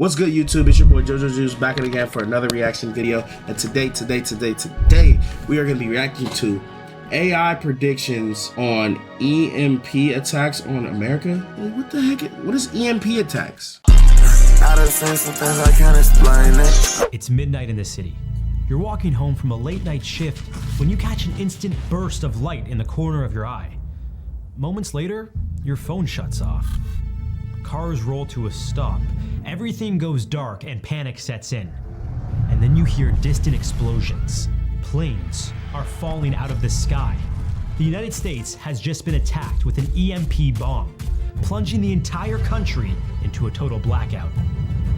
What's good, YouTube? It's your boy JoJo Juice back again for another reaction video. And today, we are going to be reacting to AI predictions on EMP attacks on America. Like, what the heck? What is EMP attacks? I can't explain it. It's midnight in the city. You're walking home from a late night shift when you catch an instant burst of light in the corner of your eye. Moments later, your phone shuts off. Cars roll to a stop. Everything goes dark and panic sets in. And then you hear distant explosions. Planes are falling out of the sky. The United States has just been attacked with an EMP bomb, plunging the entire country into a total blackout.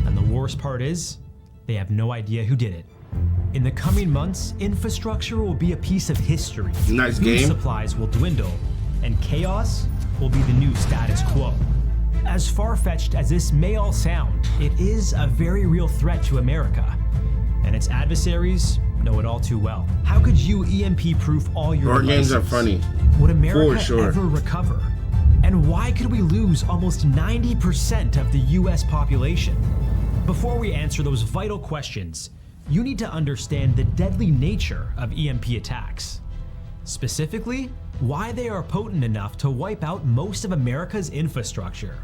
And the worst part is, they have no idea who did it. In the coming months, infrastructure will be a piece of history. Nice Food game. supplies will dwindle, and chaos will be the new status quo. As far-fetched as this may all sound, it is a very real threat to America, and its adversaries know it all too well. How could you EMP-proof all your Board games devices? are funny. Would America For sure. ever recover? And why could we lose almost 90% of the US population? Before we answer those vital questions, you need to understand the deadly nature of EMP attacks. Specifically, why they are potent enough to wipe out most of America's infrastructure.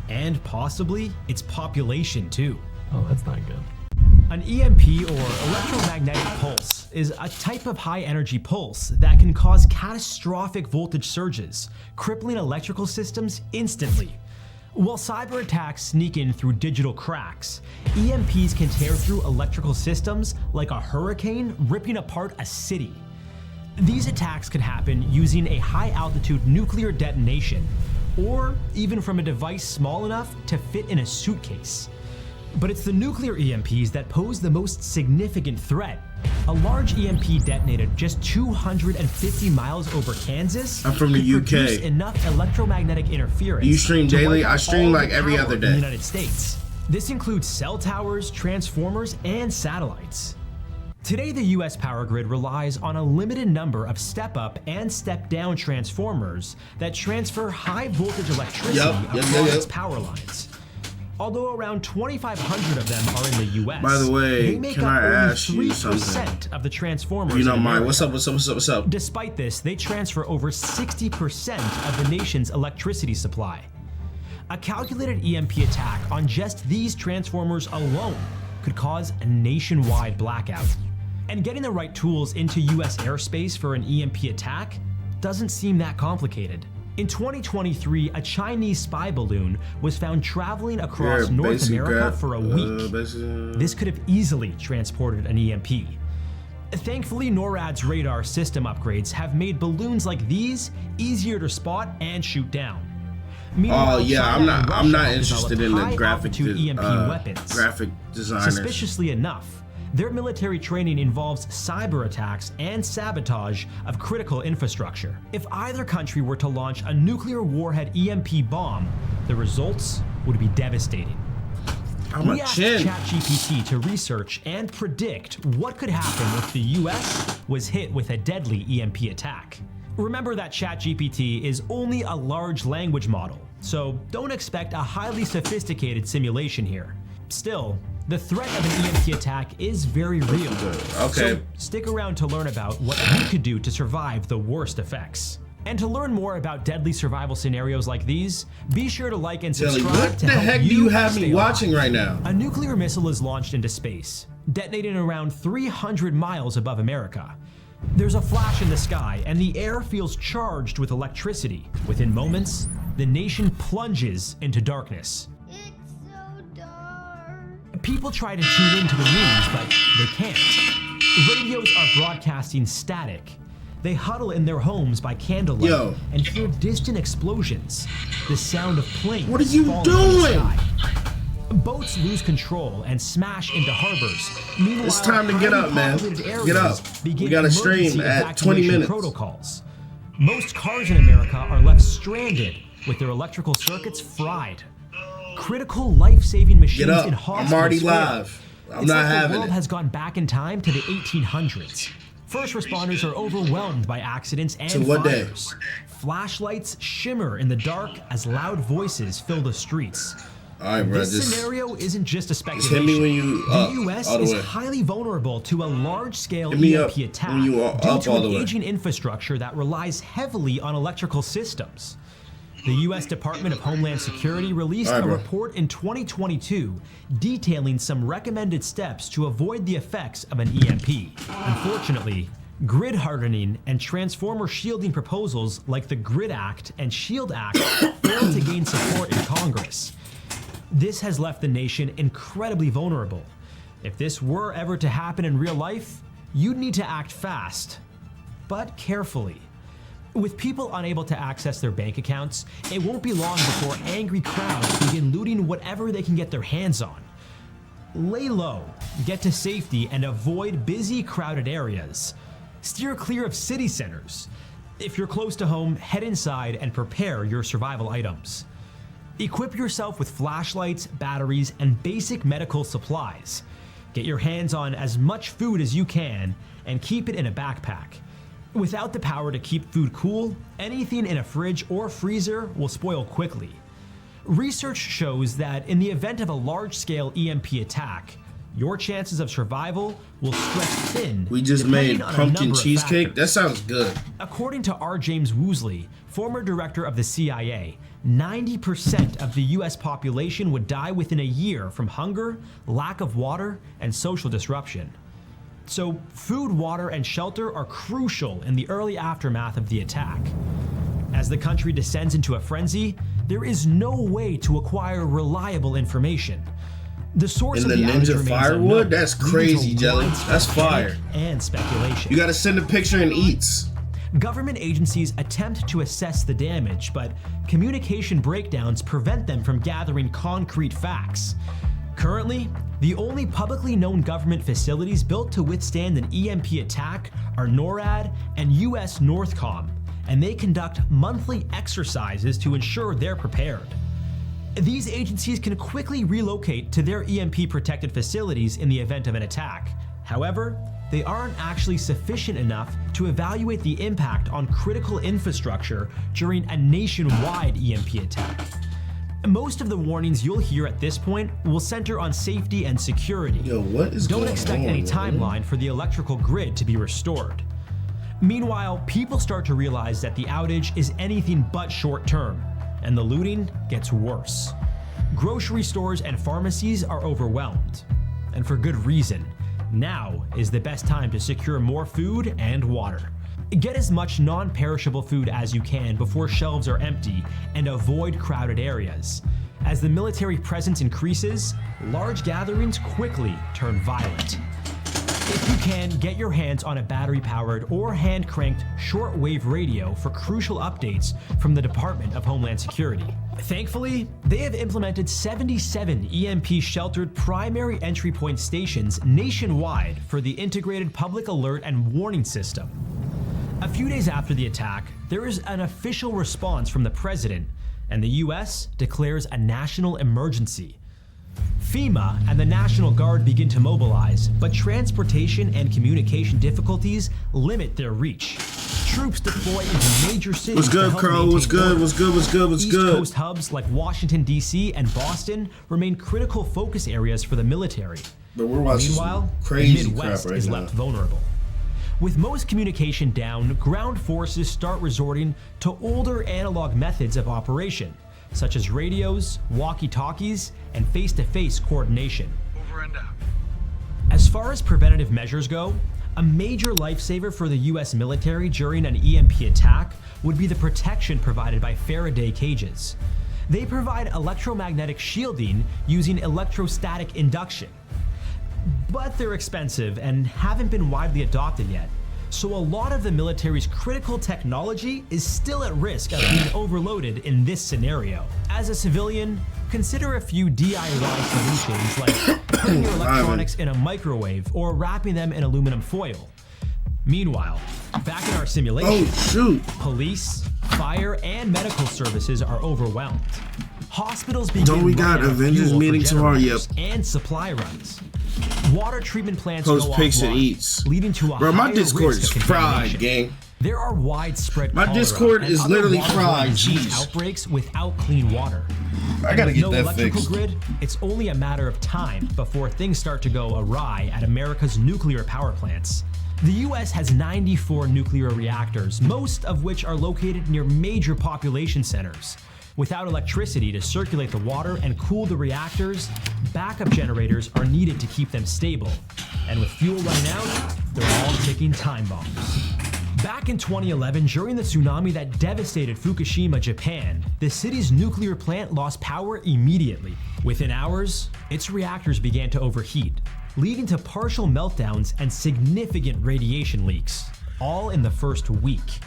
And possibly its population too. Oh, that's not good. An EMP, or electromagnetic pulse, is a type of high-energy pulse that can cause catastrophic voltage surges, crippling electrical systems instantly. While cyber attacks sneak in through digital cracks, EMPs can tear through electrical systems like a hurricane ripping apart a city. These attacks can happen using a high-altitude nuclear detonation, or even from a device small enough to fit in a suitcase. But it's the nuclear EMPs that pose the most significant threat. A large EMP detonated just 250 miles over Kansas. I'm from the could UK. produce enough electromagnetic interference. You stream to daily? wipe out I stream all like the every power other in the day. United States. This includes cell towers, transformers, and satellites. Today, the US power grid relies on a limited number of step-up and step-down transformers that transfer high-voltage electricity across its power lines. Although around 2,500 of them are in the US, By the way, they make can up I only ask you 3% something? of the transformers If you don't in mind, America. what's up? Despite this, they transfer over 60% of the nation's electricity supply. A calculated EMP attack on just these transformers alone could cause a nationwide blackout. And getting the right tools into US airspace for an EMP attack doesn't seem that complicated. In 2023, a Chinese spy balloon was found traveling across North America for a week. This could have easily transported an EMP. Thankfully, NORAD's radar system upgrades have made balloons like these easier to spot and shoot down. Oh yeah, China and I'm not Russia interested in developed the high-altitude EMP weapons. graphic designers. Suspiciously enough, their military training involves cyber attacks and sabotage of critical infrastructure. If either country were to launch a nuclear warhead EMP bomb, the results would be devastating. We asked ChatGPT to research and predict what could happen if the US was hit with a deadly EMP attack. Remember that ChatGPT is only a large language model, so don't expect a highly sophisticated simulation here. Still, the threat of an EMP attack is very real. Okay. So stick around to learn about what you could do to survive the worst effects. And to learn more about deadly survival scenarios like these, be sure to like and subscribe What to the help heck do you have stay me alive. watching right now? A nuclear missile is launched into space, detonating around 300 miles above America. There's a flash in the sky, and the air feels charged with electricity. Within moments, the nation plunges into darkness. It's so dark. People try to tune into the news, but they can't. Radios are broadcasting static. They huddle in their homes by candlelight and hear distant explosions, the sound of planes. What are you falling from the doing? sky. Boats lose control and smash into harbors. Meanwhile, It's time to get up, man. highly populated Get areas up. begin We gotta stream emergency at 20 evacuation minutes. Protocols. Most cars in America are left stranded with their electrical circuits fried. Critical life-saving machines Get up. in I'm hospitals already fail. live. I'm It's not like having the world it. has gone back in time to the 1800s. First responders are overwhelmed by accidents and To what day? fires. Flashlights shimmer in the dark as loud voices fill the streets. All right, bro. This scenario isn't just a Just speculation. hit me when you up. The U.S. all the is way. highly vulnerable to a large-scale Hit me EMP up attack when you are due up to all an the way. aging infrastructure that relies heavily on electrical systems. The U.S. Department of Homeland Security released All right, a bro. report in 2022 detailing some recommended steps to avoid the effects of an EMP. Unfortunately, grid hardening and transformer shielding proposals like the Grid Act and Shield Act failed to gain support in Congress. This has left the nation incredibly vulnerable. If this were ever to happen in real life, you'd need to act fast, but carefully. With people unable to access their bank accounts, it won't be long before angry crowds begin looting whatever they can get their hands on. Lay low, get to safety, and avoid busy, crowded areas. Steer clear of city centers. If you're close to home, head inside and prepare your survival items. Equip yourself with flashlights, batteries, and basic medical supplies. Get your hands on as much food as you can and keep it in a backpack. Without the power to keep food cool, anything in a fridge or freezer will spoil quickly. Research shows that in the event of a large-scale EMP attack, your chances of survival will stretch thin. We just depending made on a pumpkin number of cheesecake. factors. That sounds good. According to R. James Woosley, former director of the CIA, 90% of the US population would die within a year from hunger, lack of water, and social disruption. So food, water, and shelter are crucial in the early aftermath of the attack. As the country descends into a frenzy, there is no way to acquire reliable information. The source And of the the outage ninja remains firewood? unknown, That's leading crazy, to Jelly. widespread That's fire. panic and speculation. You gotta send a picture and eats. Government agencies attempt to assess the damage, but communication breakdowns prevent them from gathering concrete facts. Currently, the only publicly known government facilities built to withstand an EMP attack are NORAD and US Northcom, and they conduct monthly exercises to ensure they're prepared. These agencies can quickly relocate to their EMP-protected facilities in the event of an attack. However, they aren't actually sufficient enough to evaluate the impact on critical infrastructure during a nationwide EMP attack. Most of the warnings you'll hear at this point will center on safety and security. Yo, what is Don't going expect on, any man? timeline for the electrical grid to be restored. Meanwhile, people start to realize that the outage is anything but short-term, and the looting gets worse. Grocery stores and pharmacies are overwhelmed, and for good reason. Now is the best time to secure more food and water. Get as much non-perishable food as you can before shelves are empty, and avoid crowded areas. As the military presence increases, large gatherings quickly turn violent. If you can, get your hands on a battery-powered or hand-cranked shortwave radio for crucial updates from the Department of Homeland Security. Thankfully, they have implemented 77 EMP-sheltered primary entry point stations nationwide for the integrated public alert and warning system. A few days after the attack, there is an official response from the president, and the US declares a national emergency. FEMA and the National Guard begin to mobilize, but transportation and communication difficulties limit their reach. Troops deploy into major cities. What's good, to help Crow? What's maintain good? order. What's good? What's good? What's East good? Coast hubs like Washington, D.C. and Boston remain critical focus areas for the military. But we're watching Meanwhile, some crazy the Midwest crap right is now. left vulnerable. With most communication down, ground forces start resorting to older analog methods of operation, such as radios, walkie-talkies, and face-to-face coordination. Over and out. As far as preventative measures go, a major lifesaver for the US military during an EMP attack would be the protection provided by Faraday cages. They provide electromagnetic shielding using electrostatic induction. But they're expensive and haven't been widely adopted yet, so a lot of the military's critical technology is still at risk of being overloaded in this scenario. As a civilian, consider a few DIY solutions like putting your electronics in a microwave or wrapping them in aluminum foil. Meanwhile, back in our simulation, Oh, shoot. police, fire, and medical services are overwhelmed. Hospitals begin Don't we got running out of Avengers fuel for meeting tomorrow? generators Yep. and supply runs. Water treatment plants Post go pics and offline, eats. leading to a Bro, my higher Discord risk is of fried, contamination. gang. There are widespread My cholera Discord and is other literally waterborne fried. disease Jeez. outbreaks without clean water. I gotta With get no that electrical fixed. grid, it's only a matter of time before things start to go awry at America's nuclear power plants. The US has 94 nuclear reactors, most of which are located near major population centers. Without electricity to circulate the water and cool the reactors, backup generators are needed to keep them stable. And with fuel running out, they're all ticking time bombs. Back in 2011, during the tsunami that devastated Fukushima, Japan, the city's nuclear plant lost power immediately. Within hours, its reactors began to overheat, leading to partial meltdowns and significant radiation leaks, all in the first week.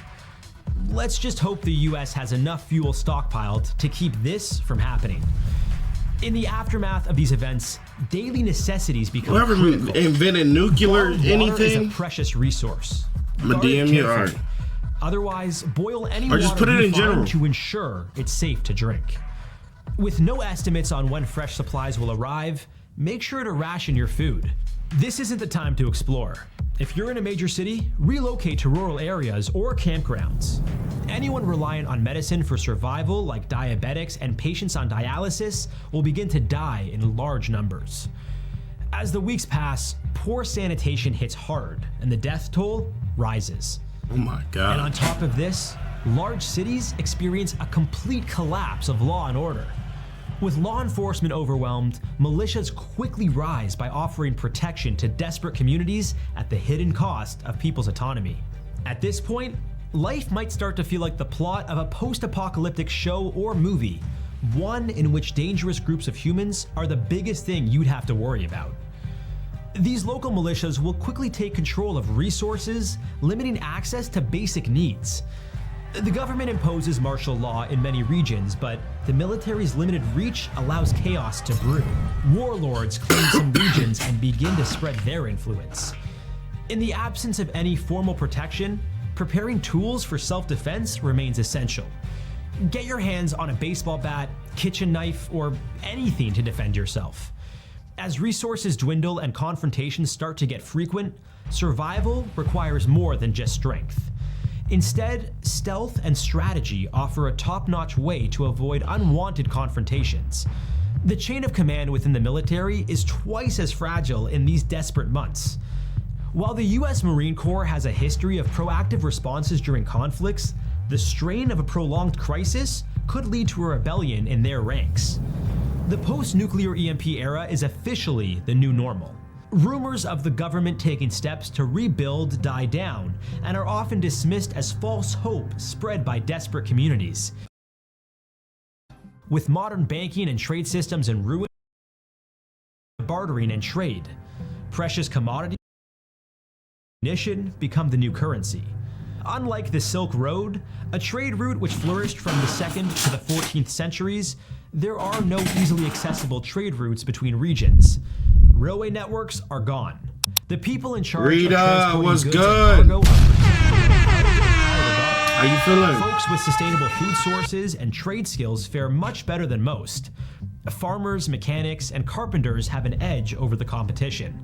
Let's just hope the US has enough fuel stockpiled to keep this from happening. In the aftermath of these events, daily necessities become Whoever critical. invented nuclear Water is a anything, precious resource. I'ma Guard it DM you, carefully. alright. Otherwise, boil any Or just water put it you in find general. to ensure it's safe to drink. With no estimates on when fresh supplies will arrive, make sure to ration your food. This isn't the time to explore. If you're in a major city, relocate to rural areas or campgrounds. Anyone reliant on medicine for survival, like diabetics and patients on dialysis, will begin to die in large numbers. As the weeks pass, poor sanitation hits hard and the death toll rises. oh my And on god. top of this, large cities experience a complete collapse of law and order. With law enforcement overwhelmed, militias quickly rise by offering protection to desperate communities at the hidden cost of people's autonomy. At this point, life might start to feel like the plot of a post-apocalyptic show or movie, one in which dangerous groups of humans are the biggest thing you'd have to worry about. These local militias will quickly take control of resources, limiting access to basic needs. The government imposes martial law in many regions, but the military's limited reach allows chaos to brew. Warlords claim some regions and begin to spread their influence. In the absence of any formal protection, preparing tools for self-defense remains essential. Get your hands on a baseball bat, kitchen knife, or anything to defend yourself. As resources dwindle and confrontations start to get frequent, survival requires more than just strength. Instead, stealth and strategy offer a top-notch way to avoid unwanted confrontations. The chain of command within the military is twice as fragile in these desperate months. While the US Marine Corps has a history of proactive responses during conflicts, the strain of a prolonged crisis could lead to a rebellion in their ranks. The post-nuclear EMP era is officially the new normal. Rumors of the government taking steps to rebuild die down and are often dismissed as false hope spread by desperate communities. With modern banking and trade systems in ruin, bartering and trade, precious commodities and ammunition become the new currency. Unlike the Silk Road, a trade route which flourished from the 2nd to the 14th centuries, there are no easily accessible trade routes between regions. Railway networks are gone. The people in charge Rita, of transporting what's goods good? and cargo are particularly How you feeling? Folks with sustainable food sources and trade skills fare much better than most. Farmers, mechanics, and carpenters have an edge over the competition.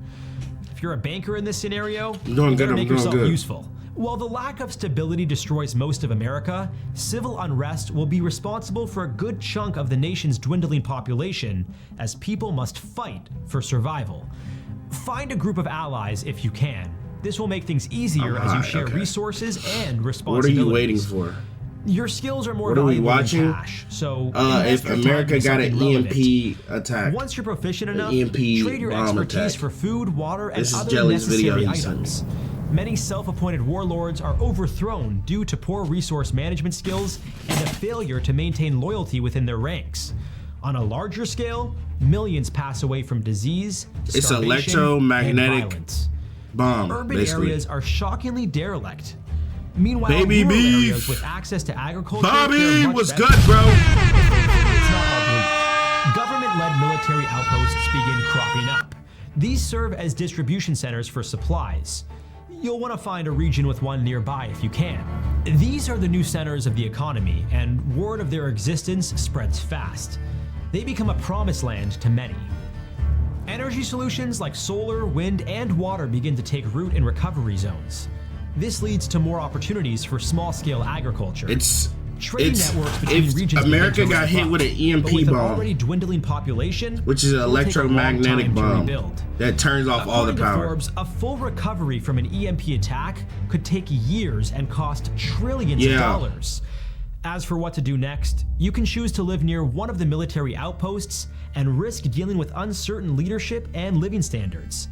If you're a banker in this scenario, doing you good, better I'm make doing yourself good. useful. While the lack of stability destroys most of America, civil unrest will be responsible for a good chunk of the nation's dwindling population, as people must fight for survival. Find a group of allies if you can. This will make things easier as you share okay. resources and What are responsibilities. you waiting for? Your skills are more What are we valuable than watching? cash, so If invest your time America in got an something relevant. EMP attack. Once you're proficient enough, EMP trade your bomb expertise attack. for food, water, and This is other Jelly's video necessary he sent me. items. Many self-appointed warlords are overthrown due to poor resource management skills and a failure to maintain loyalty within their ranks. On a larger scale, millions pass away from disease, It's starvation, electromagnetic and violence. Bomb, Urban basically. areas are shockingly derelict. Meanwhile, Baby rural beef. areas with access to agriculture Bobby, fare much what's better. good, bro? It's not all bleak. Government-led military outposts begin cropping up. These serve as distribution centers for supplies. You'll want to find a region with one nearby if you can. These are the new centers of the economy, and word of their existence spreads fast. They become a promised land to many. Energy solutions like solar, wind, and water begin to take root in recovery zones. This leads to more opportunities for small-scale agriculture. It's Trading networks between if regions America begin to got hit ramp with an up, EMP but with an bomb, already dwindling population, which is an it'll take a long electromagnetic time to bomb rebuild. that turns off all the According to power. Forbes, a full recovery from an EMP attack could take years and cost trillions of dollars. As for what to do next, you can choose to live near one of the military outposts and risk dealing with uncertain leadership and living standards.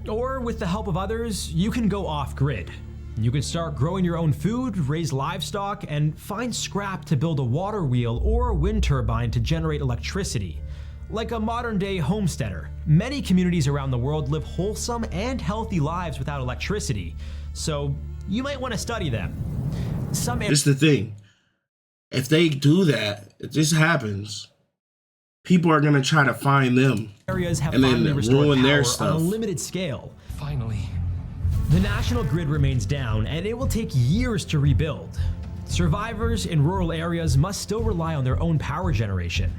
Or with the help of others, you can go off-grid. You could start growing your own food, raise livestock, and find scrap to build a water wheel or a wind turbine to generate electricity. Like a modern-day homesteader, many communities around the world live wholesome and healthy lives without electricity, so you might want to study them. This is the thing. If they do that, if this happens, people are gonna try to find them Areas have and then finally restored ruin their power stuff. on a limited scale. Finally. The national grid remains down, and it will take years to rebuild. Survivors in rural areas must still rely on their own power generation.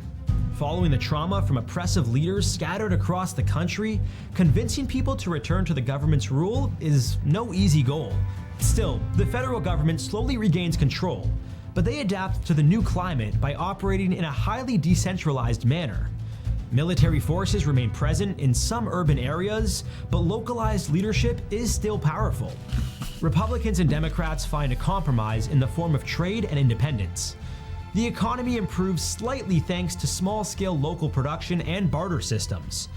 Following the trauma from oppressive leaders scattered across the country, convincing people to return to the government's rule is no easy goal. Still, the federal government slowly regains control, but they adapt to the new climate by operating in a highly decentralized manner. Military forces remain present in some urban areas, but localized leadership is still powerful. Republicans and Democrats find a compromise in the form of trade and independence. The economy improves slightly thanks to small-scale local production and barter systems.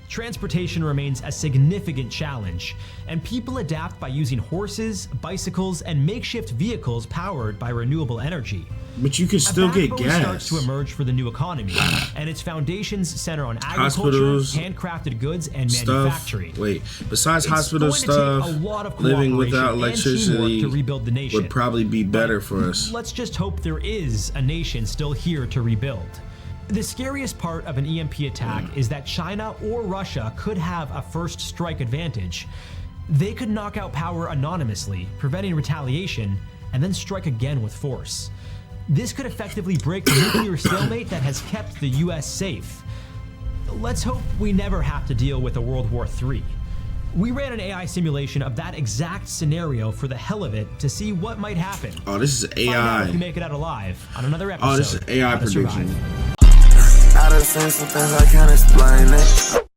Transportation remains a significant challenge, and people adapt by using horses, bicycles, and makeshift vehicles powered by renewable energy. But you can still get backbone gas. starts to emerge for the new economy, and its foundations center on agriculture, Hospitals, handcrafted goods, and stuff. manufacturing. Wait, besides It's hospital going to take stuff, a lot of living without cooperation and electricity teamwork to rebuild the nation. would probably be better for us. Let's just hope there is a nation still here to rebuild. The scariest part of an EMP attack is that China or Russia could have a first strike advantage. They could knock out power anonymously, preventing retaliation, and then strike again with force. This could effectively break the nuclear stalemate that has kept the US safe. Let's hope we never have to deal with a World War III. We ran an AI simulation of that exact scenario for the hell of it to see what might happen. Oh, this is Find out if we AI. make it out alive on another episode. Oh, this is AI How to Survive. prediction. I done seen some things I can't explain it.